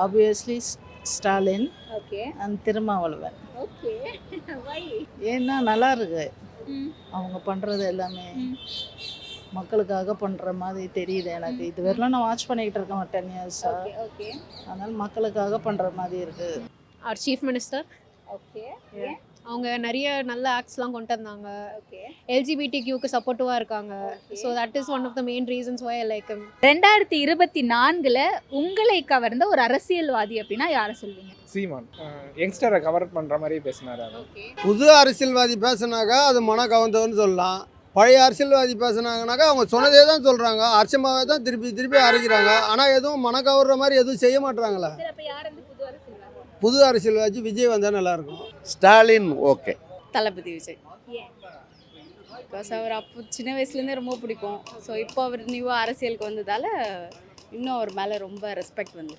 Obviously Stalin okay and Thirumavalavan. Okay why ஏன்னா நல்லா இருக்கு ம் அவங்க பண்ணுறது எல்லாமே ம் மக்களுக்காக பண்ணுற மாதிரி தெரியுது எனக்கு. ம், இது வரலாம் நான் வாட்ச் பண்ணிக்கிட்டு இருக்கேன் 10 இயர்ஸாக. ஓகே ஓகே அதனால் மக்களுக்காக பண்ணுற மாதிரி இருக்குது. our chief minister okay Yeah. அவங்க நிறைய நல்ல ஆக்ட்ஸ்லாம் கொண்டு வந்தாங்க. ஓகே எல்ஜிபிடிக்யூக்கு சப்போர்ட்டிவாக இருக்காங்க. Okay. So that is one of the main reasons why I like 2024ல் உங்களை கவர்ந்த ஒரு அரசியல்வாதி அப்படின்னா யாரை சொல்வீங்க? சீமான் யங்ஸ்டரை கவர் பண்ணுற மாதிரி பேசினார். அது ஓகே புது அரசியல்வாதி பேசுனாக்கா அது மன கவர்ந்தவன்னு சொல்லலாம். பழைய அரசியல்வாதி பேசுனாங்கனாக்கா அவங்க சொன்னதே தான் சொல்கிறாங்க, அர்ச்சமாவே தான் திருப்பி திருப்பி அரைக்கிறாங்க. ஆனால் எதுவும் மன கவர்ற மாதிரி எதுவும் செய்ய மாட்டாங்களே. சரி, அப்ப யார் அந்த புது அரசியல்வாதி? புது அரசியல்வாதி விஜய் வந்தால் நல்லாயிருக்கும். ஸ்டாலின் ஓகே. தளபதி விஜய். ஏன்? பிகாஸ் அவர் அப்போ சின்ன வயசுலேருந்தே ரொம்ப பிடிக்கும். ஸோ இப்போ அவர் நியூவாக அரசியலுக்கு வந்ததால் இன்னும் அவர் மேலே ரொம்ப ரெஸ்பெக்ட் வந்து